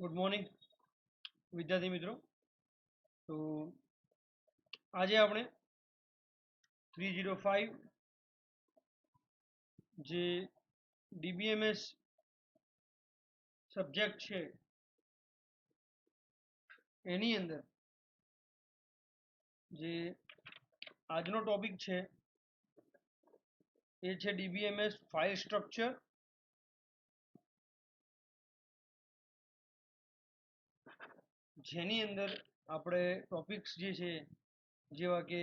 Good morning વિદ્યાર્થી મિત્રો. તો આજે આપણે 305 જે ડીબીએમએસ સબ્જેક્ટ છે એની અંદર જે આજનો ટોપિક છે એ છે ડીબીએમએસ ફાઇલ સ્ટ્રક્ચર, જેની અંદર આપણે ટોપિક્સ જે છે જેવા કે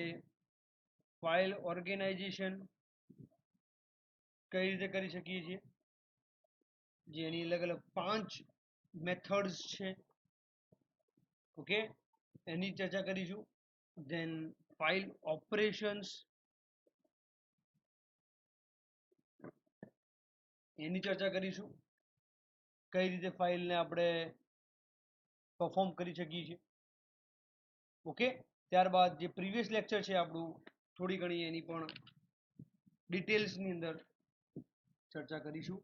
ફાઇલ ઓર્ગેનાઇઝેશન કઈ રીતે કરી શકીએ છીએ, જેની અલગ અલગ 5 મેથડ્સ છે. ઓકે, એની ચર્ચા કરીશું. ધેન ફાઇલ ઓપરેશન્સ એની ચર્ચા કરીશું, કઈ રીતે ફાઇલને આપણે પરફોર્મ કરી શકીએ છીએ. ઓકે, ત્યારબાદ જે પ્રીવિયસ લેક્ચર છે આપણું થોડી ઘણી એની પણ ડિટેલ્સની અંદર ચર્ચા કરીશું.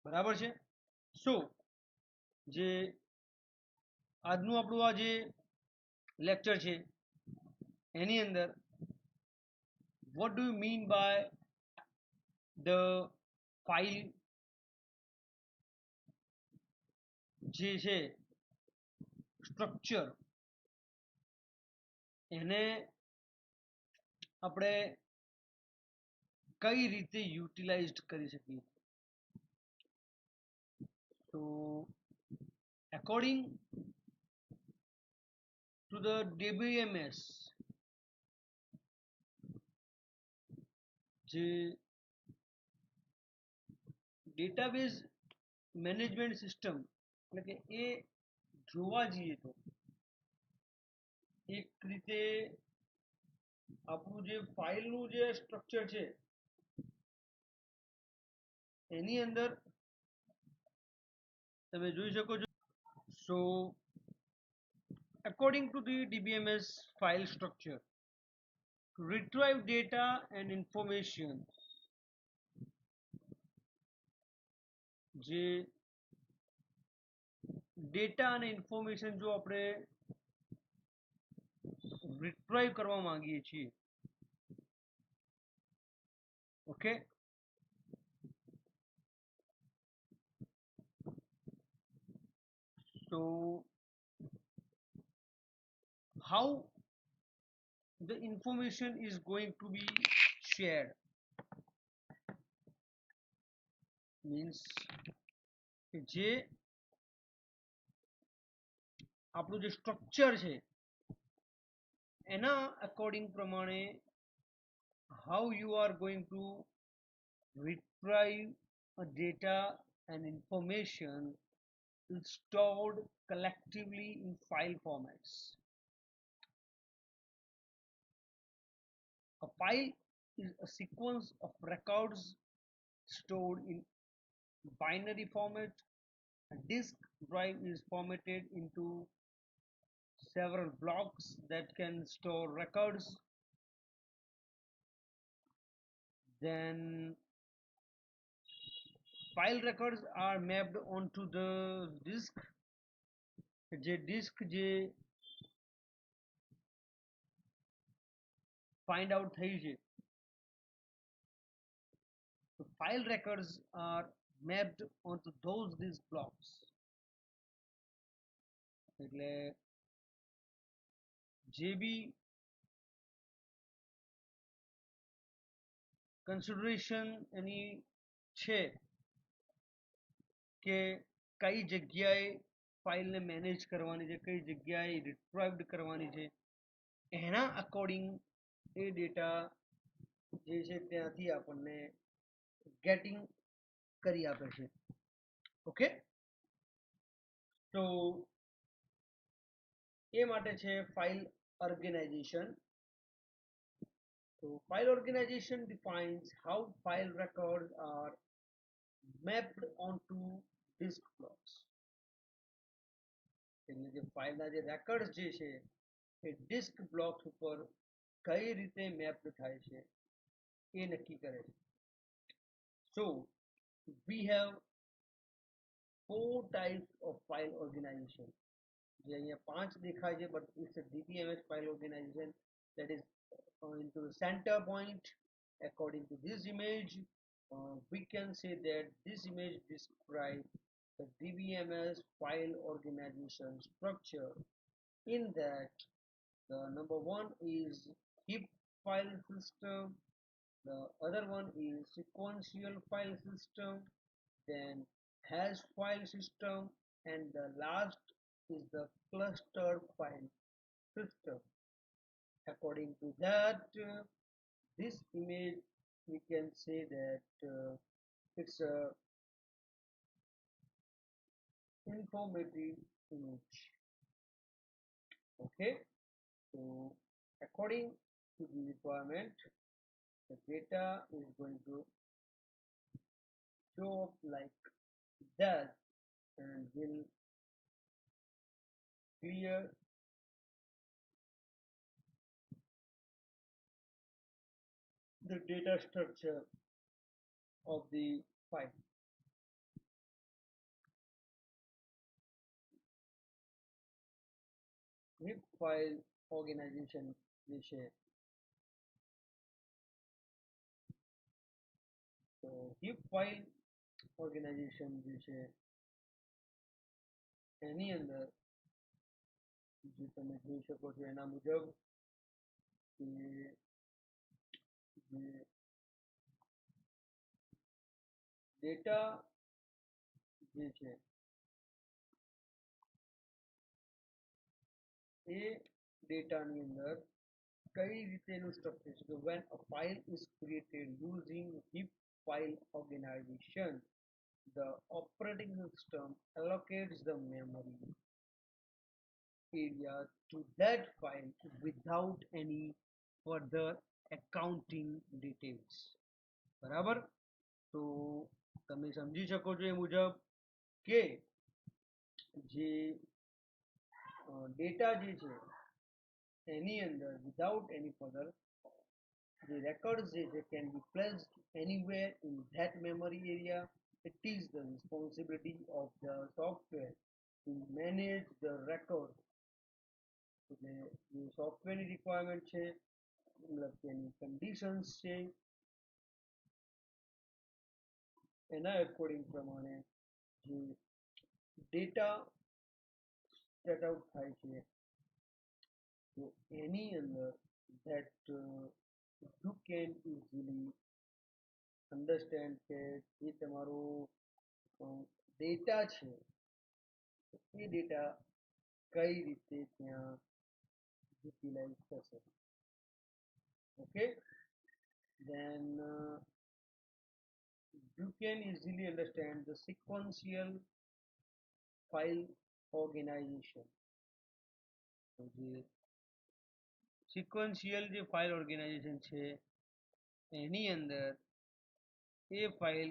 બરાબર છે. સો જે આજનું આપણું આ જે લેક્ચર છે એની અંદર what do you mean by the file જે છે સ્ટ્રક્ચર, એને આપણે કઈ રીતે યુટિલાઇઝ કરી શકીએ. તો according to the DBMS જે ડેટાબેઝ મેનેજમેન્ટ સિસ્ટમ, એટલે કે એ જોવા જઈએ તો એક રીતે આપણું જે ફાઇલનું જે સ્ટ્રક્ચર છે એની અંદર તમે જોઈ શકો છો. સો according to the DBMS file structure, to retrieve data and information, જે ડેટા અને ઇન્ફોર્મેશન જો આપણે રિટ્રાઈવ કરવા માંગીએ છીએ, okay, so how the information is going to be shared means કે જે આપણું જે સ્ટ્રક્ચર છે એના અકોર્ડિંગ પ્રમાણે how you are going to retrieve a data and information is stored collectively in file formats. A file is a sequence of records stored in binary format. A disk drive is formatted into several blocks that can store records. Then file records are mapped onto the disk. જે disk જે find out થઈ છે, the file records are mapped onto those disk blocks. એટલે જે બી consideration એની છે કે કઈ જગ્યાએ ફાઇલને મેનેજ કરવાની છે, કઈ જગ્યાએ રિટ્રાઈવ્ડ કરવાની છે, એના અકોર્ડિંગ એ ડેટા જે છે ત્યાંથી આપણને ગેટિંગ કરી આપે છે. ઓકે, તો એ માટે છે file organization. So file organization defines how file records are mapped onto disk blocks. એટલે જે ફાઇલના જે રેકોર્ડ્સ જે છે એ ડિસ્ક બ્લોક્સ ઉપર કઈ રીતે મેપ થાય છે એ નક્કી કરે છે. So we have four types of file organization. જે અહીંયા પાંચ દેખાય છે, but it's a DBMS file organization that is into the center point. According to this image, we can say that this image describes the DBMS file organization structure. In that, the number one is heap file system, the other one is sequential file system, then hash file system, and the last is the clustered file system. According to that, this image we can say that it's a informative image. Okay, so according to the requirement, the data is going to show up like that and will clear the data structure of the file. Heap file organization વિશે તો heap file organization જે છે એની અંદર જે તમે જોઈ શકો છો એના મુજબ કે જે ડેટા જે છે એ ડેટાની અંદર કઈ રીતેનું સ્ટ્રક્ચર છે. So when a file is created using heap file organization, the operating system allocates the memory area to that file without any further accounting details. બરાબર, તો તમે સમજી શકો છો એ મુજબ કે જે ડેટા જે છે એની અંદર without any further the records can be placed anywhere in that memory area. It is the responsibility of the software to manage the record. એટલે જે સોફ્ટવેરની રિક્વાયરમેન્ટ છે મતલબ તેની કન્ડિશન્સ છે એના એકોર્ડિંગ પ્રમાણે જે ડેટા સેટ આઉટ થાય છે તો એની અંદર that you can easily understand કે જે તમારો ડેટા છે એ ડેટા કઈ રીતે ત્યાં યુટિલાઇઝ થશે. Okay, then you can easily understand the sequential file organization. તો જે સિક્વન્શિયલ જે ફાઇલ ઓર્ગેનાઇઝેશન છે એની અંદર એ ફાઇલ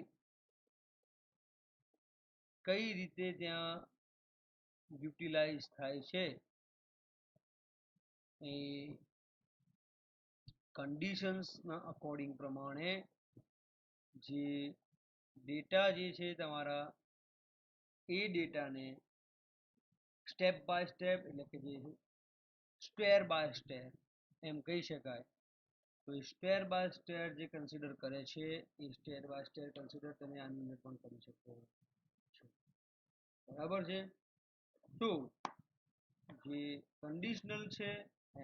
કઈ રીતે ત્યાં યુટિલાઇઝ થાય છે એ કન્ડિશન્સના અકોર્ડિંગ પ્રમાણે જે ડેટા જે છે તમારા એ ડેટાને સ્ટેપ બાય સ્ટેપ એટલે કે જે સ્ટેર બાય સ્ટેર એમ કહી શકાય. તો એ સ્ટેર બાય સ્ટેર જે કન્સિડર કરે છે એ સ્ટેર બાય સ્ટેર કન્સિડર તમે આની અંદર પણ કરી શકો છો. બરાબર છે, તો જે કન્ડિશનલ છે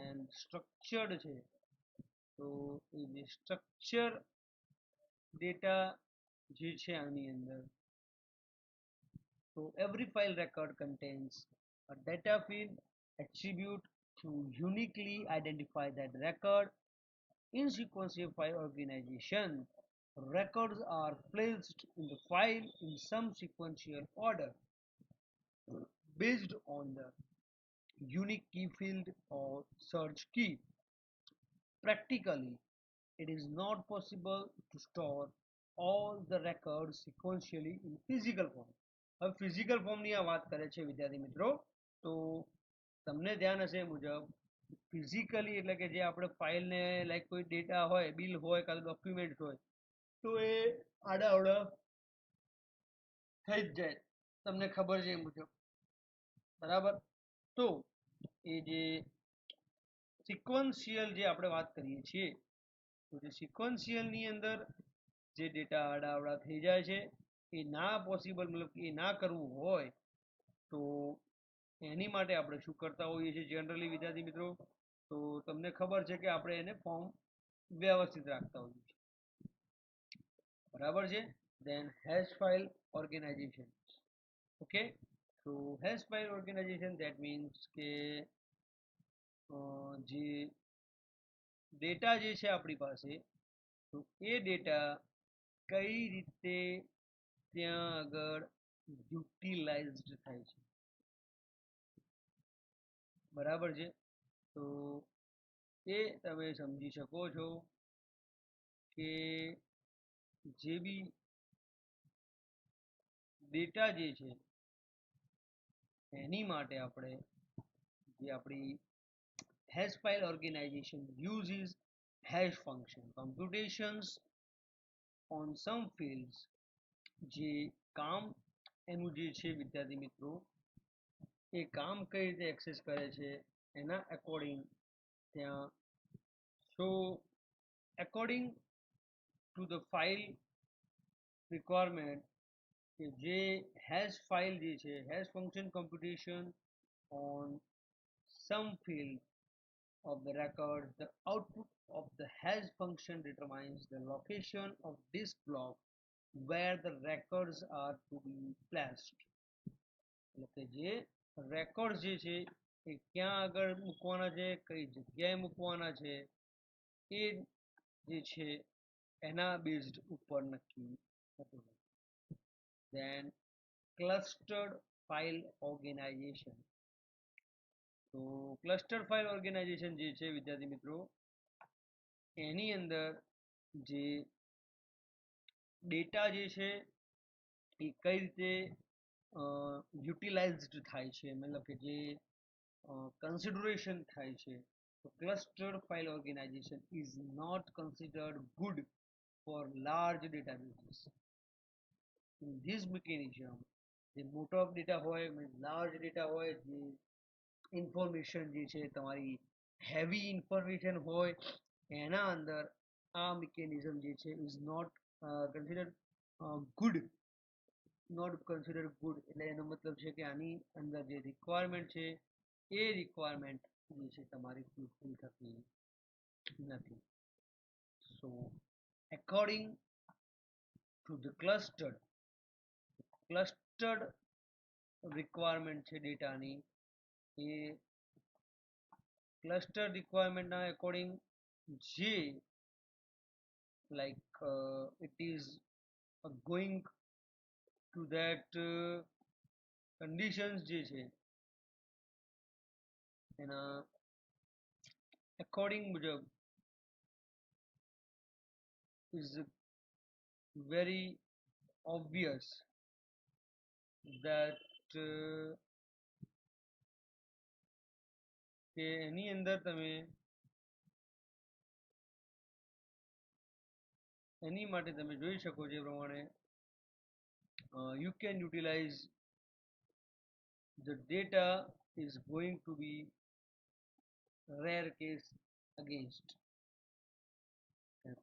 એન્ડ સ્ટ્રક્ચર્ડ છે તો એ જે સ્ટ્રક્ચર ડેટા જે છે આની અંદર so every file record contains a data field attribute to uniquely identify that record. In sequential file organization, records are placed in the file in some sequential order based on the unique key field or search key. Practically, it is not possible to store all the records sequentially in physical form. હવે physical ફોર્મની આ વાત કરે છે વિદ્યાર્થી મિત્રો. તો તમને ધ્યાન હશે એ મુજબ ફિઝિકલી એટલે કે જે આપણે ફાઇલને લાઈક કોઈ ડેટા હોય, બિલ હોય કાં તો ડોક્યુમેન્ટ હોય તો એ આડા અવડા થઈ જ જાય તમને ખબર છે એ મુજબ, બરાબર. તો એ જે સિક્વન્શિયલ જે આપણે વાત કરીએ છીએ, તો જે સિક્વન્શિયલ ની અંદર જે ડેટા આડાઅવળા થઈ જાય છે એ ના પોસિબલ, મતલબ કે એ ના કરવું હોય તો એની માટે આપણે શું કરતા હોઈએ છીએ જનરલી વિદ્યાર્થી મિત્રો, તો તમને ખબર છે કે આપણે એને ફોર્મ વ્યવસ્થિત રાખતા હોઈએ છીએ, બરાબર છે. Then hash file organization. Okay, તો hash file organization that means કે જે ડેટા જે છે આપણી પાસે, તો એ ડેટા કઈ રીતે ત્યાં આગળ યુટિલાઇઝડ થાય છે, બરાબર છે. તો એ તમે સમજી શકો છો કે જે બી ડેટા જે છે એની માટે આપણે જે આપણી hash file organization uses hash function computations on some fields. જે કામ એનું જે છે વિદ્યાર્થી મિત્રો, એ કામ કઈ રીતે એક્સેસ કરે છે એના અકોર્ડિંગ ત્યાં, so according to the file requirement, કે જે હેશ ફાઇલ જે છે, hash function computation on some field of the record, the output of the hash function determines the location of disk block where the records are to be placed. એટલે કે જે record જે છે એ ક્યાં આગળ મૂકવાના છે, કઈ જગ્યાએ મૂકવાના છે, એ જે છે એના બેઝડ ઉપર નક્કી થતું હોય. Then clustered file organization. તો ક્લસ્ટર ફાઇલ ઓર્ગેનાઇઝેશન જે છે વિદ્યાર્થી મિત્રો, એની અંદર જે ડેટા જે છે એ કઈ રીતે યુટિલાઇઝડ થાય છે, મતલબ કે જે કન્સિડરેશન થાય છે. તો clustered file organisation is not considered good for large databases. In this mechanism, જે મોટો ઓફ ડેટા હોય, લાર્જ ડેટા હોય, જે ઇન્ફોર્મેશન જે છે તમારી હેવી ઇન્ફોર્મેશન હોય, એના અંદર આ મિકેનિઝમ જે છે is not considered good. Not consider good એટલે એનો મતલબ છે કે આની અંદર જે રિક્વાયરમેન્ટ છે એ રિક્વાયરમેન્ટ જે છે તમારી ફૂલફિલ થતી નથી. સો according to the clustered requirement છે ડેટાની, એ ક્લસ્ટર રિક્વાયરમેન્ટના એકોર્ડિંગ જે like it is going to that conditions જે છે એના અકોર્ડિંગ મુજબ is very obvious that કે એની અંદર તમે એની માટે તમે જોઈ શકો છો એ પ્રમાણે you can utilize the data is going to be rare case against.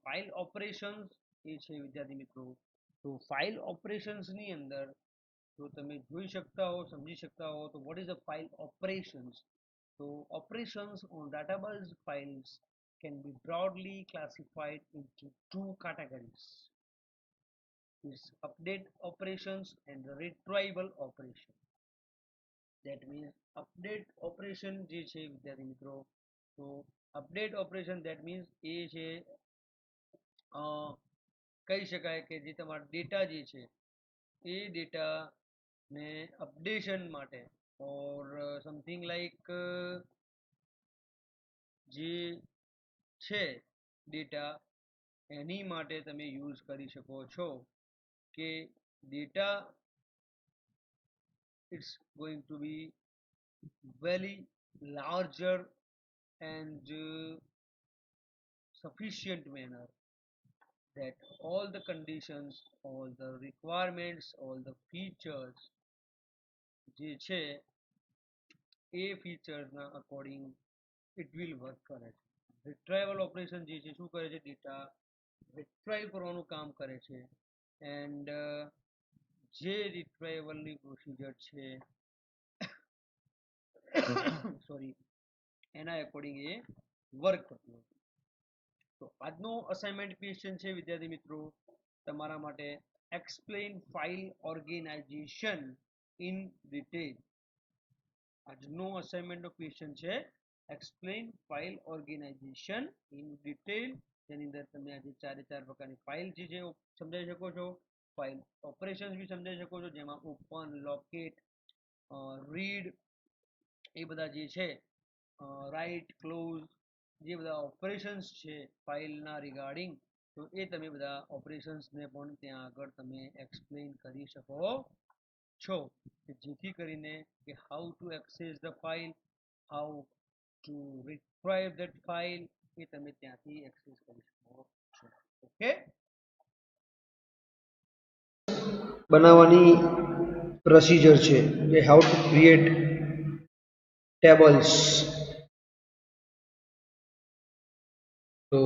File operations એ છે વિદ્યાર્થી મિત્રો, તો ફાઇલ ઓપરેશન્સની અંદર જો તમે જોઈ શકતા હો, સમજી શકતા હો, તો what is the file operations. તો operations on database files can be broadly classified into two categories: is update operations and retrieval operation. That means update operation જે છે વિદ્યાર્થી મિત્રો, તો update operation that means એ છે કહી શકાય કે જે તમારો ડેટા જે છે એ ડેટાને અપડેશન માટે ઓર સમથિંગ લાઈક જે છે ડેટા એની માટે તમે યુઝ કરી શકો છો કે data it's going to be very larger and sufficient manner that all the conditions, all the requirements, all the features જે છે એ ફીચર્સના અકોર્ડિંગ ઇટ વિલ વર્ક કરે છે. રિટ્રાઈવલ ઓપરેશન જે છે શું કરે છે, ડેટા રિટ્રાઈવ કરવાનું કામ કરે છે. એન્ડ જે રિટ્રાઈવલની પ્રોસિજર છે સોરી એના એકોર્ડિંગ એ વર્ક કરતું હતું. તો આજનો અસાઇનમેન્ટ ક્વેશ્ચન છે વિદ્યાર્થી મિત્રો તમારા માટે, explain file organization in detail. આજનો અસાઇનમેન્ટનો ક્વેશ્ચન છે explain file organization in detail, જેની અંદર તમે આજે ચારે ચાર પ્રકારની ફાઇલ જે છે સમજાવી શકો છો, ફાઇલ ઓપરેશન્સ બી સમજાવી શકો છો, જેમાં ઓપન, લોકેટ, રીડ એ બધા જે છે, રાઇટ, ક્લોઝ, જે બધા ઓપરેશન્સ છે ફાઇલના રિગાર્ડિંગ, તો એ તમે બધા ઓપરેશન્સને પણ ત્યાં આગળ તમે એક્સપ્લેન કરી શકો છો, કે જેથી કરીને કે how to access the file, how to retrieve that file, એ તમે ત્યાંથી એક્સેસ કરી શકો છો. ઓકે, બનાવવાની પ્રોસિજર છે કે હાઉ ટુ ક્રિએટ ટેબલ્સ. તો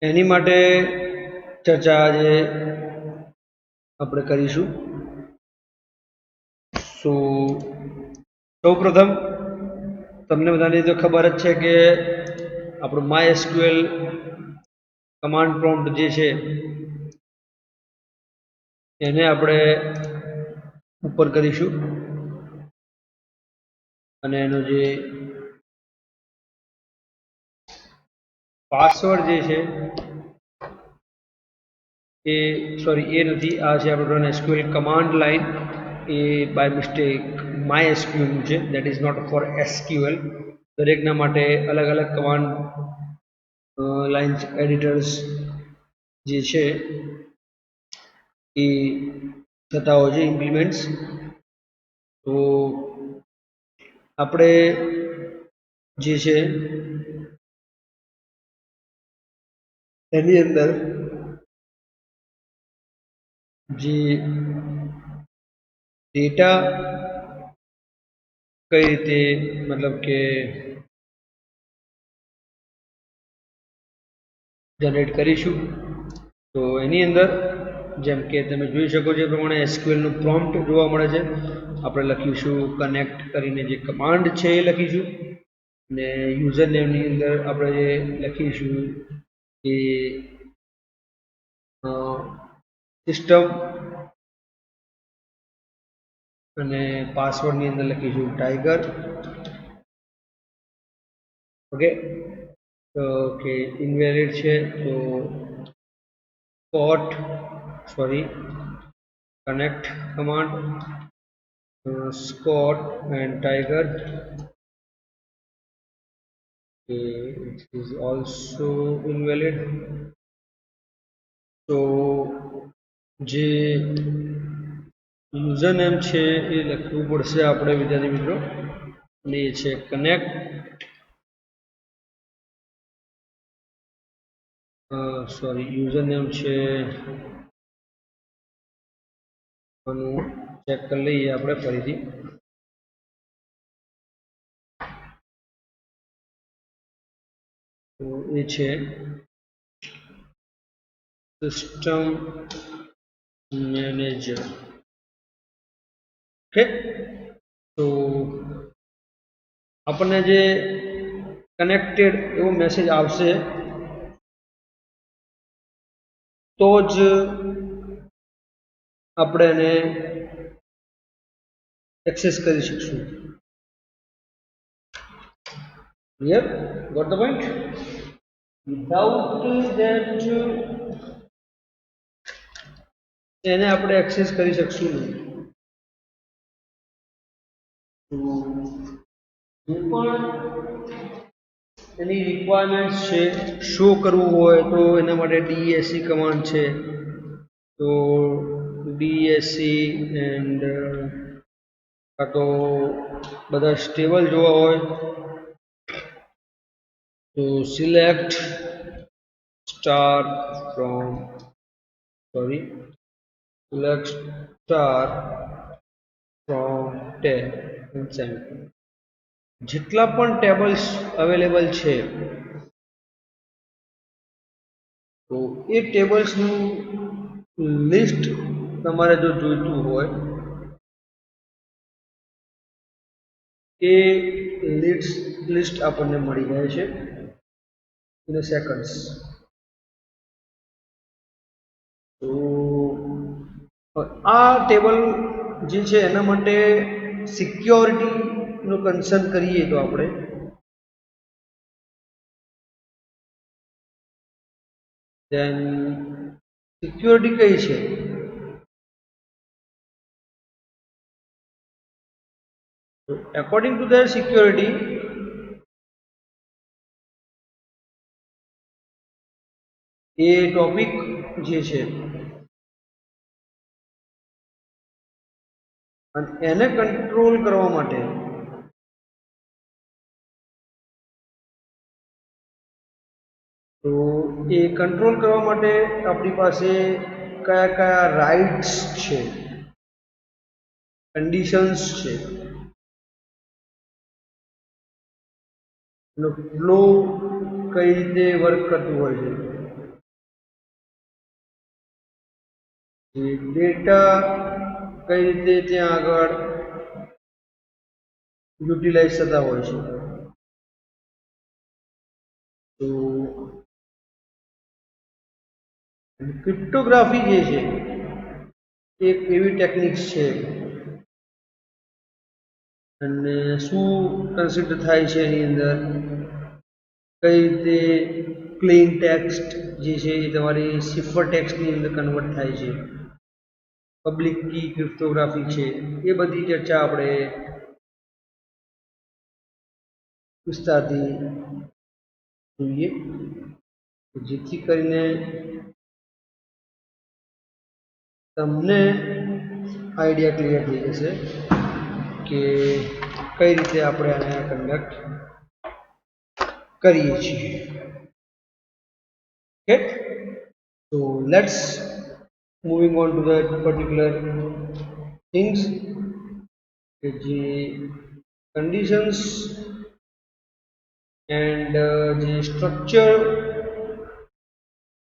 એની માટે ચર્ચા આજે આપણે કરીશું. સો સૌપ્રથમ તમને બધાને તો ખબર જ છે કે આપણું MySQL કમાન્ડ પ્રોમ્પ્ટ જે છે એને આપણે ઉપર કરીશું અને એનો જે પાસવર્ડ જે છે એ સોરી એ નથી, આ છે આપણો SQL કમાન્ડ લાઇન. એ બાય મિસ્ટેક MySQL છે, that is not for SQL. દરેકના માટે અલગ અલગ કમાન્ડ લાઇન્સ એડિટર્સ જે છે એ થતા હોય છે ઇમ્પ્લિમેન્ટ્સ. તો આપણે જે છે એની અંદર જે ડેટા કઈ રીતે મતલબ કે જનરેટ કરીશું, તો એની અંદર જેમ કે તમે જોઈ શકો છો એ પ્રમાણે SQL નું પ્રોમ્પ્ટ જોવા મળે છે. આપણે લખીશું કનેક્ટ કરીને જે કમાન્ડ છે એ લખીશું, અને યુઝર નેમની અંદર આપણે જે લખીશું એ સિસ્ટમ, અને પાસવર્ડની અંદર લખીશું ટાઈગર. ઓકે, તો કે ઇનવેલિડ છે તો કોટ sorry connect command scott and tiger, it is also invalid. તો જે યુઝર નેમ છે એ લખવું પડશે આપણે વિદ્યાર્થી મિત્રો, અને એ છે કનેક્ટ સોરી યુઝર નેમ છે આનું ચેક કરી લઈએ આપણે ફરીથી. તો એ છે સિસ્ટમ મેનેજર. ઓકે, તો આપણને જે કનેક્ટેડ એવો મેસેજ આવશે તો જ આપણે એને એક્સેસ કરી શકશું. Clear? Got the point? Without that એને આપણે એક્સેસ કરી શકશું નહીં. પણ એની રિક્વાયરમેન્ટ છે શો કરવું હોય તો એના માટે DSC કમાન્ડ છે. તો DSC એન્ડ આ તો બધા સ્ટેબલ જોવા હોય તો select star from sorry select star જેટલા પણ ટેબલ્સ અવેલેબલ છે તો એ ટેબલ્સનું લિસ્ટ તમારે જો જોઈતું હોય એ લિસ્ટ આપણને મળી જાય છે ઇન સેકન્ડ્સ. તો આ ટેબલ જે છે એના માટે સિક્યોરિટીનું કન્સર્ન કરીએ તો આપણે દેન સિક્યોરિટી કઈ છે? According to their security, A topic જે છે અને એને કંટ્રોલ કરવા માટે તો એ કંટ્રોલ કરવા માટે આપણી પાસે કયા કયા રાઇટ્સ છે, કન્ડિશન્સ છે, એનો ફ્લો કઈ રીતે વર્ક કરતું હોય છે, જે ડેટા કઈ રીતે ત્યાં આગળ યુટિલાઇઝ થતા હોય છે. તો ક્રિપ્ટોગ્રાફી જે છે એક એવી ટેકનિક્સ છે અને શું કન્સિડર થાય છે એની અંદર, કઈ રીતે પ્લેન ટેક્સ્ટ જે છે એ તમારી સિફર ટેક્સ્ટની અંદર કન્વર્ટ થાય છે, પબ્લિક કી ક્રિપ્ટોગ્રાફી છે, એ બધી ચર્ચા આપણે વિસ્તારથી જોઈએ જેથી કરીને તમને આઈડિયા ક્લિયર થઈ જશે કે કઈ રીતે આપણે આને કન્ડક્ટ કરીએ છીએ. Okay, so let's moving on to the particular things કે જે conditions and જે સ્ટ્રક્ચર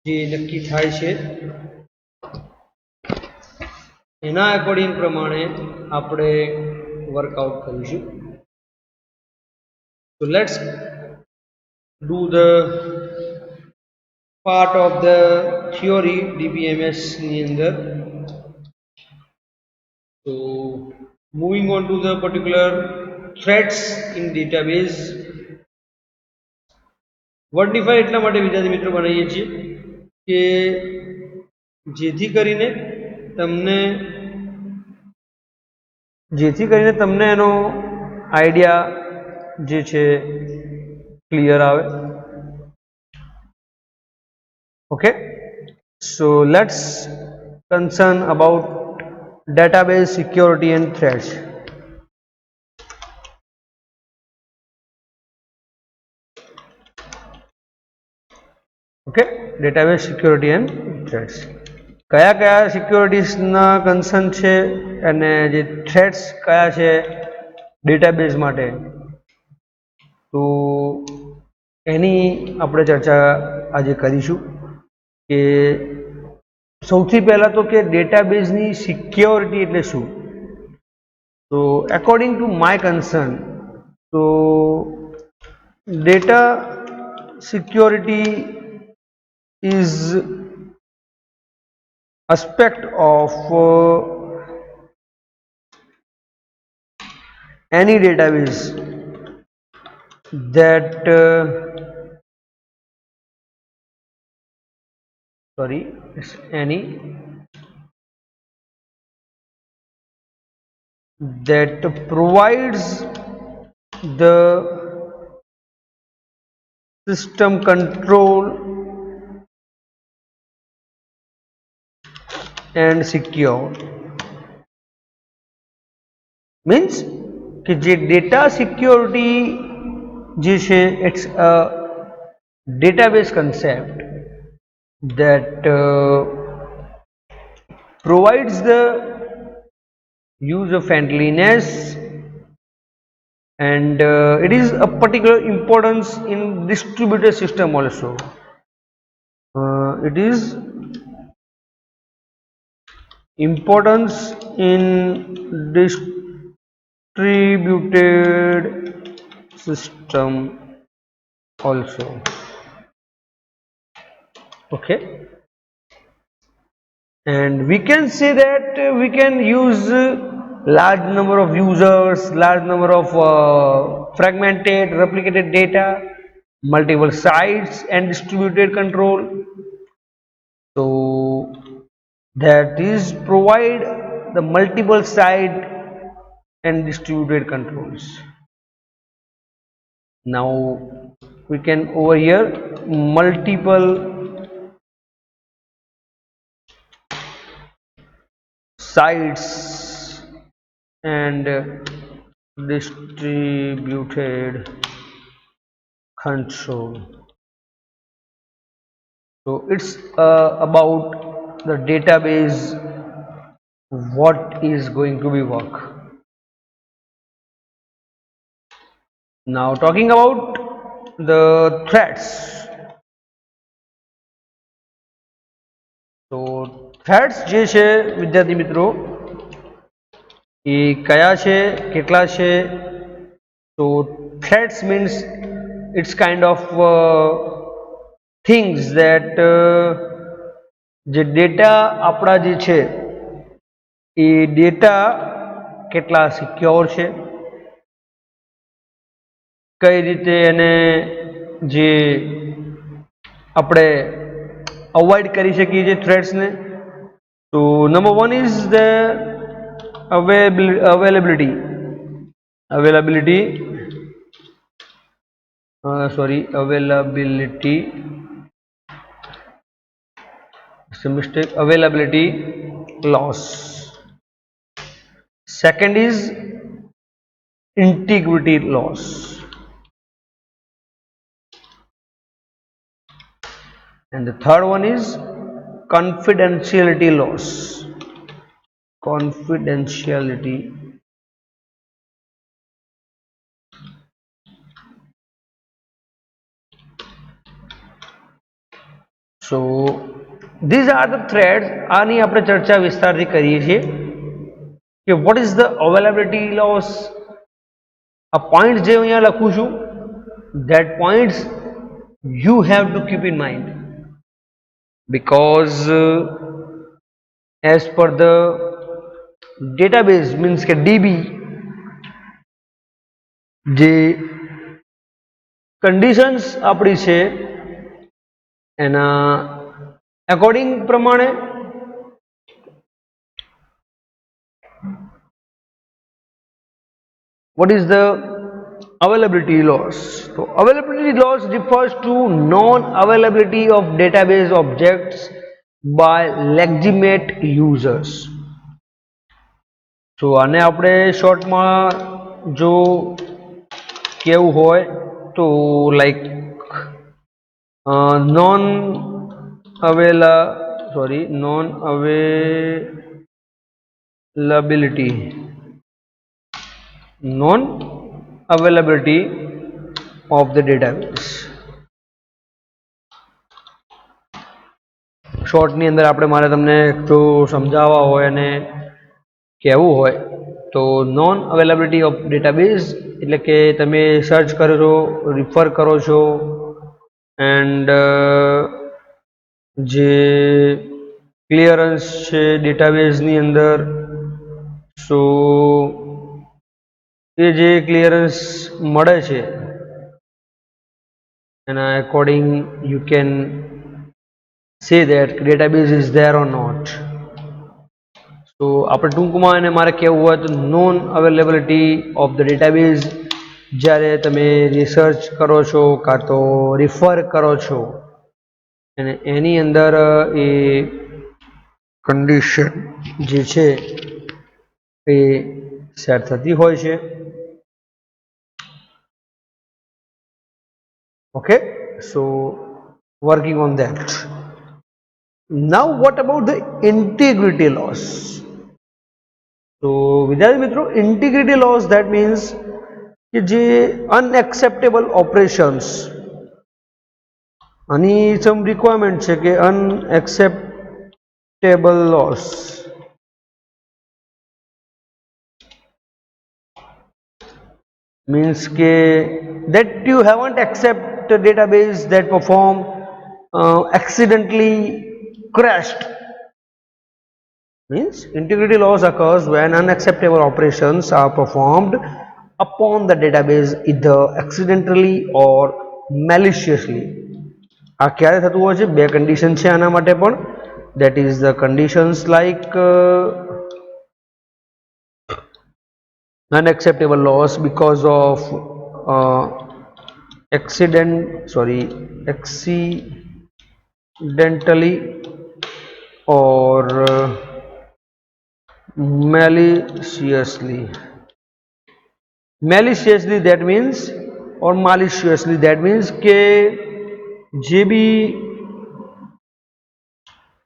જે નક્કી થાય છે એના એકોર્ડિંગ પ્રમાણે આપણે વર્કઆઉટ કરીશું. So let's do the part of the theory DBMS ની અંદર. So moving on to the particular threads in database. વર્ડનિફાઈ એટલા માટે વિદ્યાર્થી મિત્રો બનાવીએ છીએ કે જેથી કરીને તમને એનો આઈડિયા જે છે ક્લિયર આવે. Okay, so let's concern about database security and threats. Okay, database security and threats. કયા કયા સિક્યોરિટીઝના કન્સર્ન છે અને જે થ્રેટ્સ કયા છે ડેટાબેઝ માટે, તો એની આપણે ચર્ચા આજે કરીશું. કે સૌથી પહેલા તો કે ડેટાબેઝની સિક્યોરિટી એટલે શું. તો એકોર્ડિંગ ટુ માય કન્સર્ન તો data security is aspect of any database that that provides the system control and secure. Means કે જે ડેટા સિક્યોરિટી જે છે it's a database concept that provides the user friendliness, and it is a particular importance in distributed system also. It is importance in distributed system also. Okay, and we can say that we can use large number of users, large number of fragmented replicated data, multiple sites and distributed control. So that is provide the multiple site and distributed controls. Now we can over here multiple sites and distributed control. So it's about the database, what is going to be work. Now talking about the threats. તો threads જે છે વિદ્યાર્થી મિત્રો એ કયા છે, કેટલા છે? તો threads means it's kind of things that જે ડેટા આપણા જે છે એ ડેટા કેટલા સિક્યોર છે, કઈ રીતે એને જે આપણે અવોઇડ કરી શકીએ છીએ થ્રેડ્સને. તો number one is the availability it's a mistake, availability loss. Second is integrity loss. And the third one is confidentiality loss. Confidentiality. So these are the threads. આની આપણે ચર્ચા વિસ્તારથી કરીએ છીએ કે what is the availability loss. આ point જે અહીંયા લખું છું, that points you have to keep in mind, because as per the database means કે DB જે conditions આપણી છે એના અકોર્ડિંગ પ્રમાણે what is the availability loss. So availability loss refers to non-availability of database objects by legitimate users. So આને આપણે શોર્ટમાં જો કેવું હોય તો like non availability of the database. શોર્ટની અંદર આપણે મારે તમને જો સમજાવવા હોય અને કહેવું હોય તો નોન અવેલેબિલિટી ઓફ ડેટાબેઝ એટલે કે તમે સર્ચ કરો છો, રિફર કરો છો, એન્ડ જે ક્લિયરન્સ છે ડેટાબેઝની અંદર, સો એ જે ક્લિયરન્સ મળે છે એના according you can say that database is there or not. So આપણે ટૂંકમાં એને મારે કહેવું હોય તો non availability of the database જ્યારે તમે રિસર્ચ કરો છો કાં તો રિફર કરો છો અને એની અંદર એ કન્ડિશન જે છે એ સેટ થતી હોય છે. Okay, so working on that. Now what about the integrity loss? તો વિદ્યાર્થી મિત્રો, ઇન્ટિગ્રિટી લોસ ધેટ મીન્સ કે જે અનએક્સેપ્ટેબલ ઓપરેશન્સ, આની સમ રિક્વાયરમેન્ટ છે કે અનએક્સેપ્ટેબલ loss means ke that you haven't accept a database that perform accidentally crashed. Means integrity loss occurs when unacceptable operations are performed upon the database either accidentally or maliciously. આ ક્યારે થતું હોય છે? બે condition છે આના માટે પણ. that is the conditions like unacceptable loss because of accidentally or maliciously. That means, or maliciously that means કે જે બી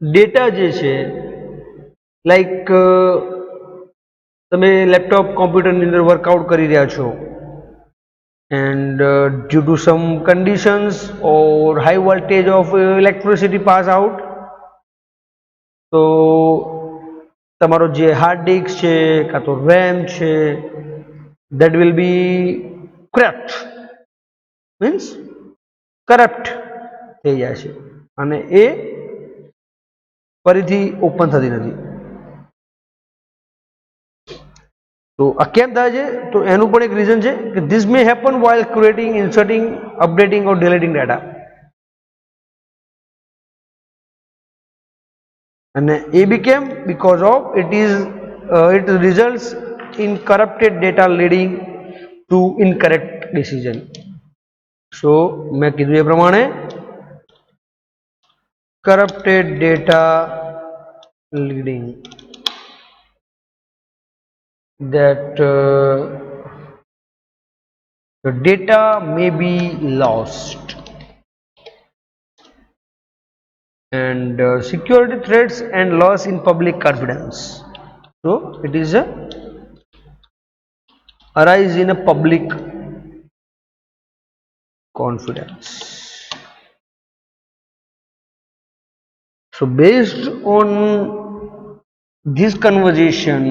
ડેટા જે છે, લાઈક તમે લેપટોપ કોમ્પ્યુટરની અંદર વર્કઆઉટ કરી રહ્યા છો and due to some conditions or high voltage of electricity pass out, તો તમારો જે હાર્ડ ડિસ્ક છે કાં તો રેમ છે, that will be cracked, means corrupt થઈ જાય છે અને એ ફરીથી ઓપન થતી નથી. તો આ કેમ થાય છે? તો એનું પણ એક રીઝન છે કે this May happen while creating, inserting, updating or deleting data. અને એ બી કેમ? because of it results in corrupted data leading to incorrect decision. so મેં કીધું એ પ્રમાણે corrupted data leading that the data may be lost and security threats and loss in public confidence. So it is a arise in a public confidence. So based on this conversation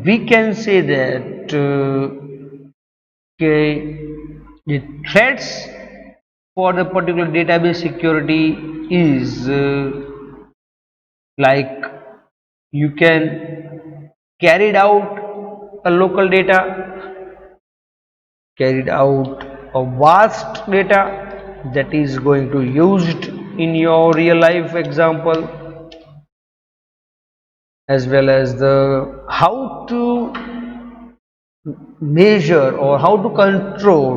we can say that the threats for the particular database security is like you can carried out a local data, carried out a vast data that is going to used in your real life example, as well as the how to measure or how to control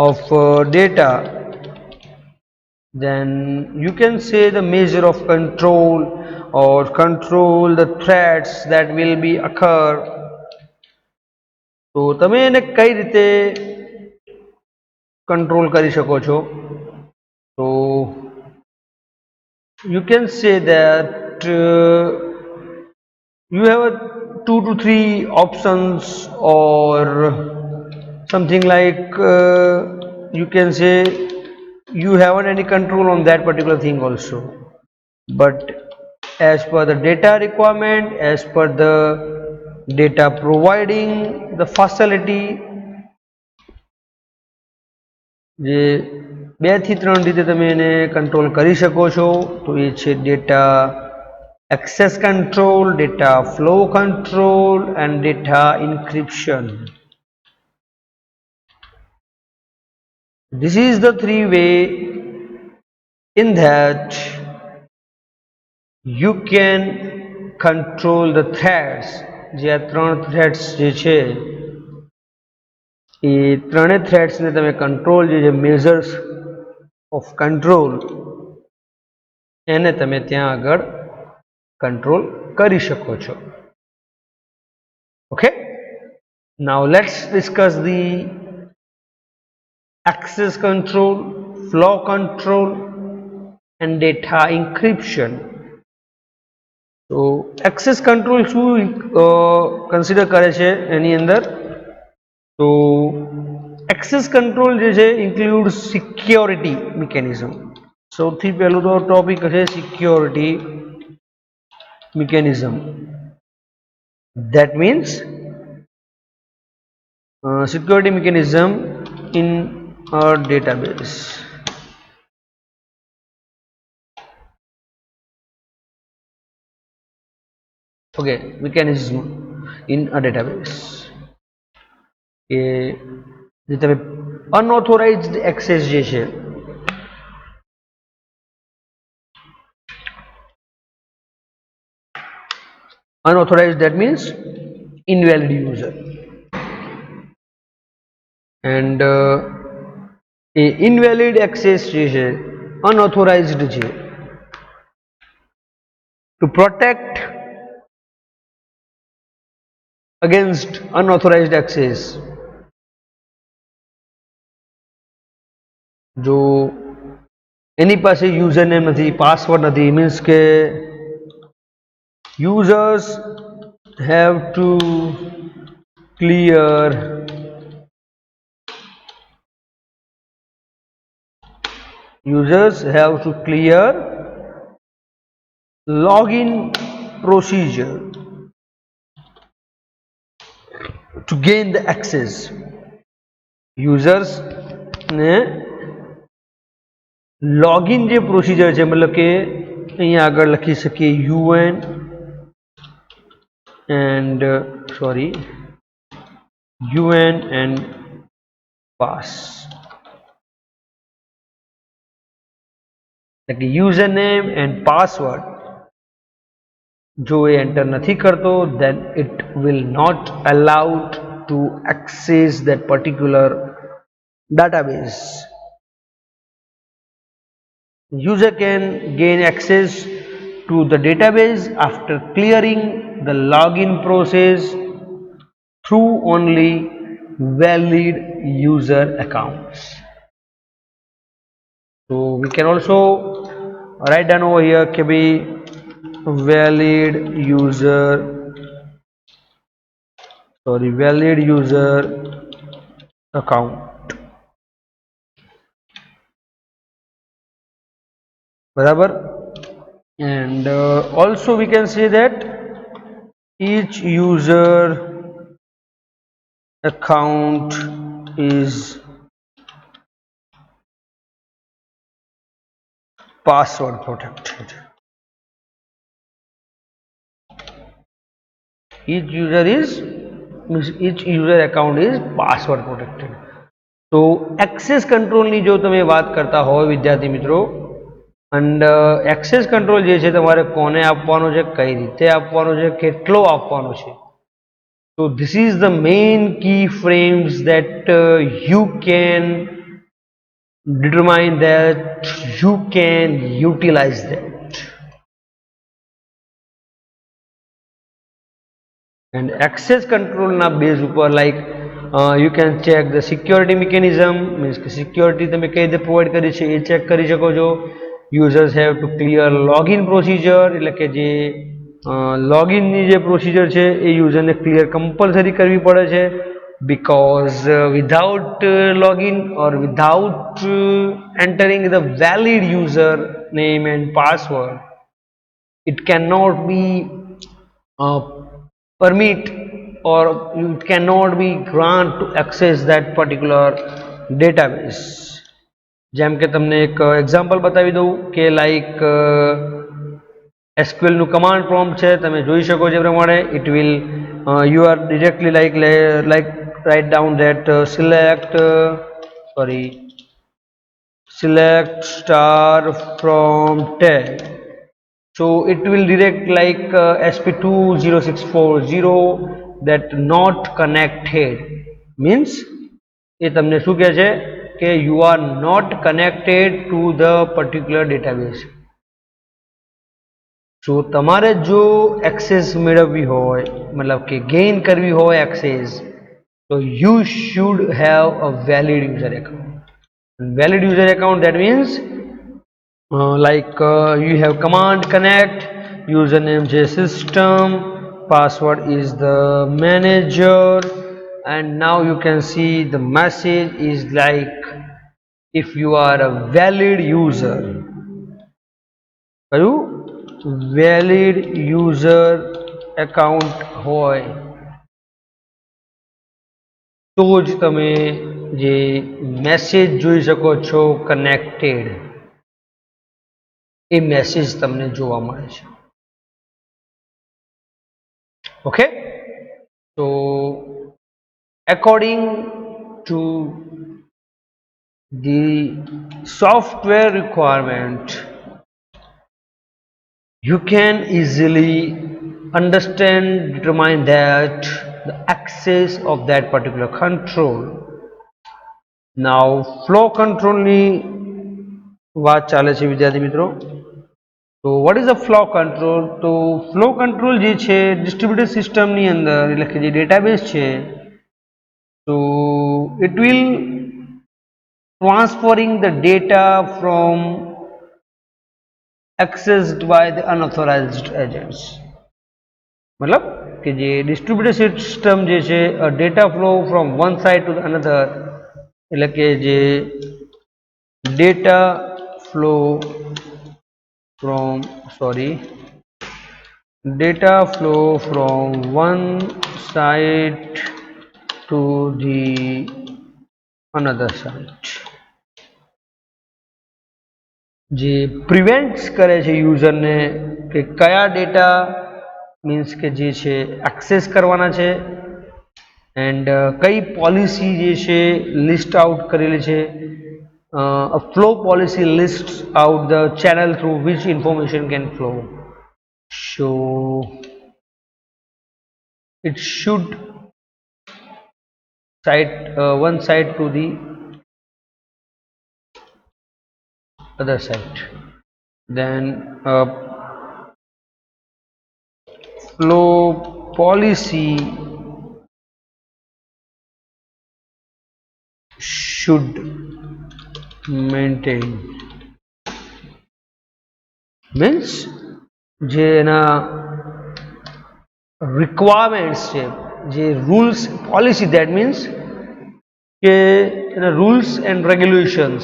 of data. Then you can say the measure of control or control the threats that will be occur. તો તમે એને કઈ રીતે control કરી શકો છો? તો you can say that you have 2 to 3 options or something like you can say you haven't any control on that particular thing also, but as per the data requirement, as per the data providing the facility, જે 2 થી 3 રીતે તમે એને control કરી શકો છો. તો એ છે data access control, data flow control and data encryption. This is the 3 way in that you can control the threats. જે આ 3 threats જે છે એ ત્રણે threats ને તમે કંટ્રોલ જે measures of control એને તમે ત્યાં આગળ કંટ્રોલ કરી શકો છો. Okay, now let's discuss the access control, flow control and data encryption. તો એક્સેસ કંટ્રોલ શું કન્સિડર કરે છે એની અંદર? તો એક્સેસ કંટ્રોલ જે છે ઇન્ક્લુડ સિક્યોરિટી મિકેનિઝમ. સૌથી પહેલું તો ટોપિક છે security mechanism. That means security mechanism in a database. Okay, mechanism in a database. કે જે તમે અનઓથોરાઇઝ્ડ એક્સેસ જે છે unauthorized, that means invalid user, and a invalid access જે છે unauthorized છે. To protect against unauthorized access, જો એની પાસે યુઝર નેમ નથી, પાસવર્ડ નથી, મીન્સ કે users have to clear login procedure to gain the access. users ને લોગિન જે પ્રોસિજર છે, મતલબ કે અહીંયા આગળ લખી શકીએ UN and UN and pass, એટલે કે યુઝર નેમ એન્ડ પાસવર્ડ જો એ એન્ટર નથી કરતો, then it will not allowed to access that particular database. User can gain access to the database after clearing the login process through only valid user accounts. So we can also write down over here can be valid user account. Barabar. And also we can say that each user account is password protected. Each user account is password protected. તો access કંટ્રોલની જો તમે વાત કરતા હોય વિદ્યાર્થી મિત્રો, and access control જે છે તમારે કોને આપવાનો છે, કઈ રીતે આપવાનો છે, કેટલો આપવાનો છે. So this is the main key frames that you can determine that you can utilize that. And access control na base upar, like you can check the security mechanism, means કે security તમે કઈ રીતે provide કરી છે એ check કરી શકો છો. users have to clear login procedure, એટલે કે જે login ની જે પ્રોસિજર છે એ યુઝરને ક્લિયર કમ્પલસરી કરવી પડે છે, because without login or without entering the valid user name and password, it cannot be permit or it cannot be grant to access that particular database. જેમ કે તમને એક એક્ઝામ્પલ બતાવી દઉં કે લાઈક SQL નું કમાન્ડ પ્રોમ્પ્ટ છે, તમે જોઈ શકો છો પ્રમાણે it will you are directly like write down that select star from tag. So it will direct like SP20640 that not connected, means એ તમને શું કહે છે કે you are not connected to the particular database. So તમારે જો access મેળવવી હોય, મતલબ કે ગેઇન કરવી હોય એક્સેસ, તો you should have a valid user account. Valid user account, that means you have command connect, username is system, password is the manager, and now you can see the message is like, if you are a valid user, valid user account હોય તો જ તમે જે message જોઈ શકો છો connected, એ message તમને જોવા મળે છે. Okay, so according to the software requirement, you can easily understand, determine that the access of that particular control. Now flow control ની વાત ચાલે છે વિદ્યાર્થી મિત્રો. તો what is the flow control? તો flow control જે છે distributed system ની અંદર, એટલે કે જે database છે, so it will transferring the data from accessed by the unauthorized agents. मतलब कि जे distributed system જે છે data flow from one side to the another, એટલે કે જે data flow from one side to the another side, જે prevents કરે છે યુઝરને કે કયા ડેટા મીન્સ કે જે છે એક્સેસ કરવાના છે, એન્ડ કઈ પોલિસી જે છે લિસ્ટ આઉટ કરેલી છે. A flow policy lists out the channel through which information can flow. So it should side one side to the other side. Then flow policy should maintain means જે એના requirements છે, જે rules policy, that means કે એના rules and regulations,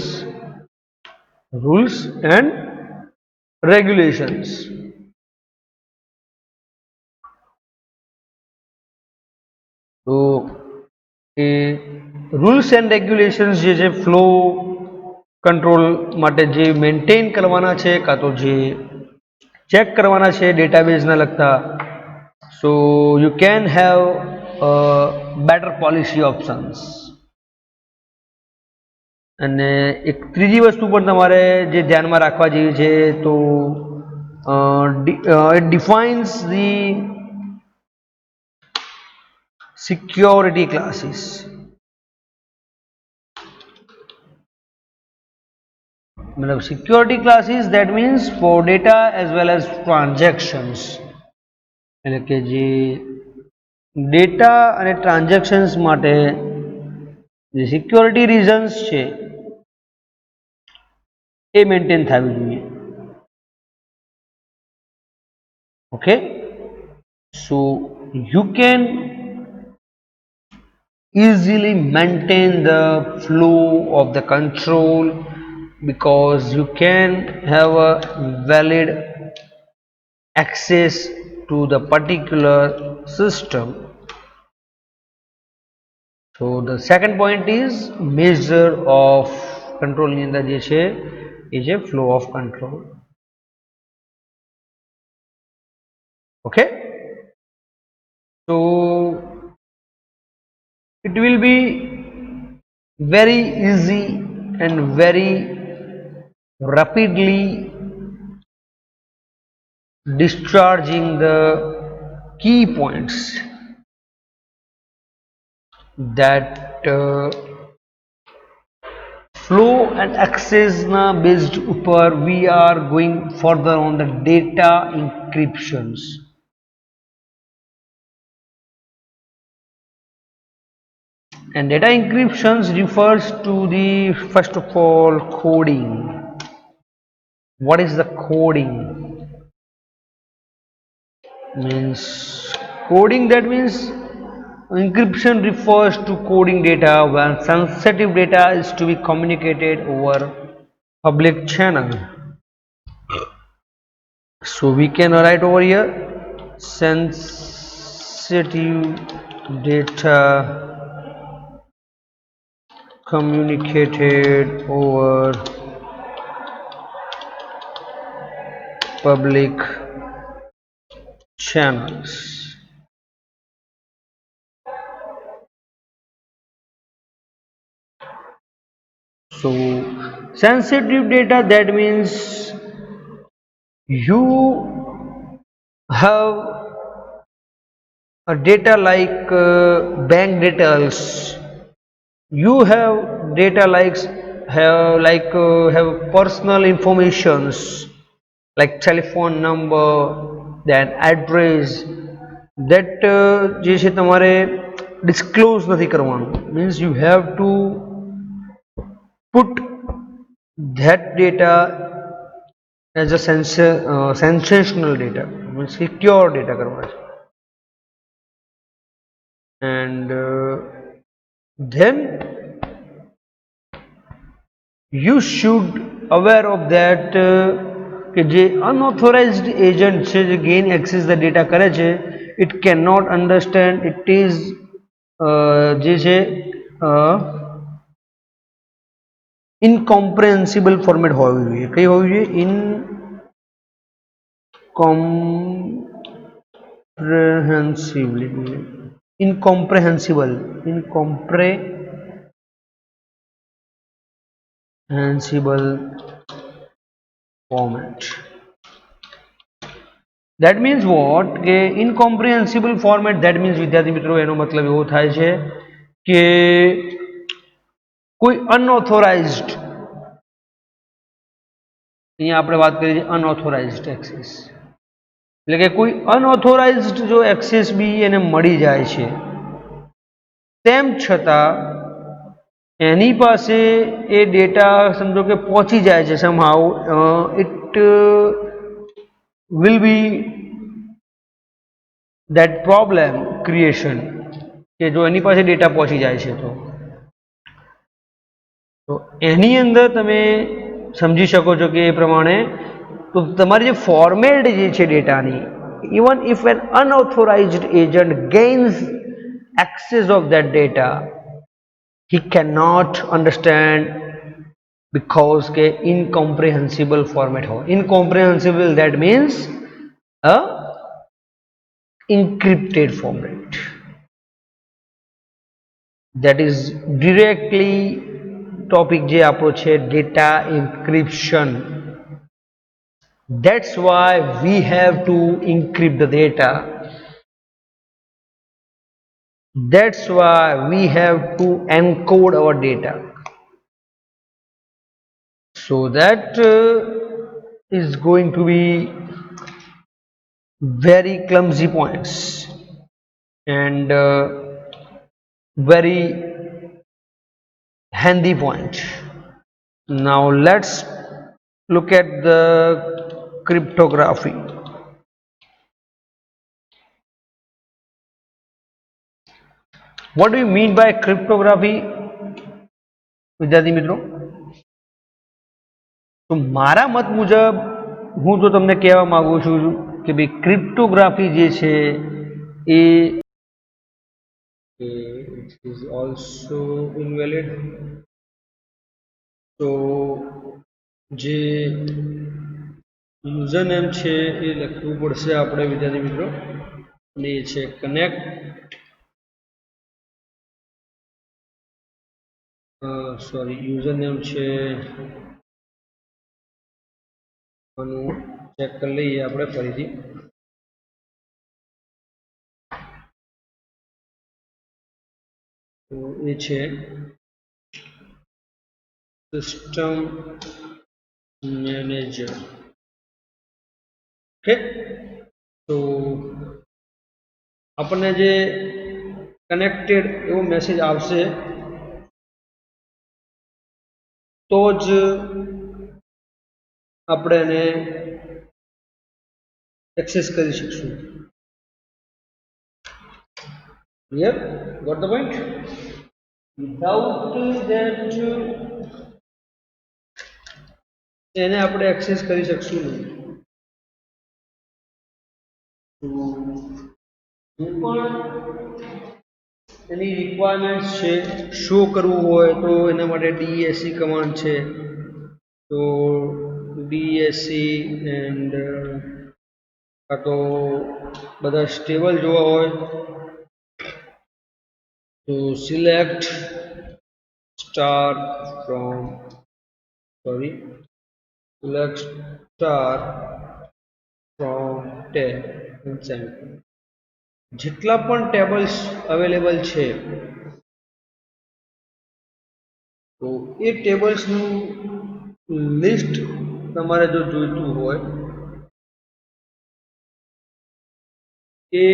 તો એ rules and regulations જે છે flow control માટે જે મેન્ટેન કરવાના છે, કાં તો જે ચેક કરવાના છે ડેટાબેઝના લગતા, so you can have better policy options. અને એક ત્રીજી વસ્તુ પણ તમારે જે ધ્યાનમાં રાખવા જેવી છે, તો it defines the security classes. Security classes, that means for data as well as transactions, એટલે કે જે ડેટા અને ટ્રાન્ઝેક્શન્સ માટે જે સિક્યોરિટી રીઝન્સ છે એ મેન્ટેન થવી જોઈએ. Okay, so you can easily maintain the flow of the control because you can have a valid access to the particular system. So the second point is measure of control ની અંદર જે છે એ છે flow of control. Okay, so it will be very easy and very rapidly discharging the key points that flow and access na based upar we are going further on the data encryptions. And data encryptions refers to the, first of all, coding. What is the coding? means coding, that means encryption refers to coding data when sensitive data is to be communicated over public channel. So we can write over here sensitive data communicated over public channels. So sensitive data, that means you have a data like bank details. You have data like have personal informations like telephone number, then address, that જે છે તમારે disclose નથી કરવાનું, means you have to put that data as a sensational data, means secure data કરવા છે. And then you should aware of that કે જે unauthorized agent છે જે gain access the data કરે છે, it cannot understand, it is જે છે incomprehensible format હોવી જોઈએ. કઈ હોવી જોઈએ? incomprehensible format. That means what? કે incomprehensible format, that means વિદ્યાર્થી મિત્રો એનો મતલબ એવો થાય છે કે કોઈ unauthorized, અહીંયા આપણે વાત કરીએ છીએ unauthorized access, એટલે કે કોઈ અનઓથોરાઇઝડ જો એક્સેસ બી એને મળી જાય છે, તેમ છતાં એની પાસે એ ડેટા સમજો કે પહોંચી જાય છે, somehow it will be that problem creation, કે જો એની પાસે ડેટા પહોંચી જાય છે તો એની અંદર તમે સમજી શકો છો કે એ પ્રમાણે તો તમારી જે ફોર્મેટ જે છે ડેટાની, even if an unauthorized agent gains access of that data, he cannot understand because के incomprehensible format हो. Incomprehensible, that means a encrypted format, that is directly topic જે આપણો છે data encryption. That's why we have to encrypt the data. That's why we have to encode our data. So that is going to be very clumsy points and very handy point. Now let's look at the cryptography. What do you mean by cryptography, વિદ્યાર્થી મિત્રો? તો મારા મત મુજબ હું તો તમને કહેવા માંગુ છું કે ભાઈ ક્રિપ્ટોગ્રાફી જે છે એ it is also invalid. તો જે યુઝર નેમ છે એ લખવું પડશે આપણે વિદ્યાર્થી મિત્રો, અને એ છે કનેક્ટ સોરી યુઝર નેમ છે આનું ચેક કરી લઈએ આપણે ફરીથી. તો એ છે સિસ્ટમ મેનેજર. ઓકે, તો આપણને જે કનેક્ટેડ એવો મેસેજ આવશે તો જ આપણે એને એક્સેસ કરી શકશું. Yep, got the point. Without that એને આપણે એક્સેસ કરી શકશું નહીં. તો હું પણ એની રિક્વાયરમેન્ટ્સ છે શો કરવું હોય તો એના માટે ડીએસસી કમાન્ડ છે. તો ડીએસસી એન્ડ કાં તો બધા સ્ટેબલ જોવા હોય તો select star from select star from tab and send. જેટલા પણ ટેબલ્સ અવેલેબલ છે તો એ ટેબલ્સનું લિસ્ટ તમારે જો જોઈતું હોય એ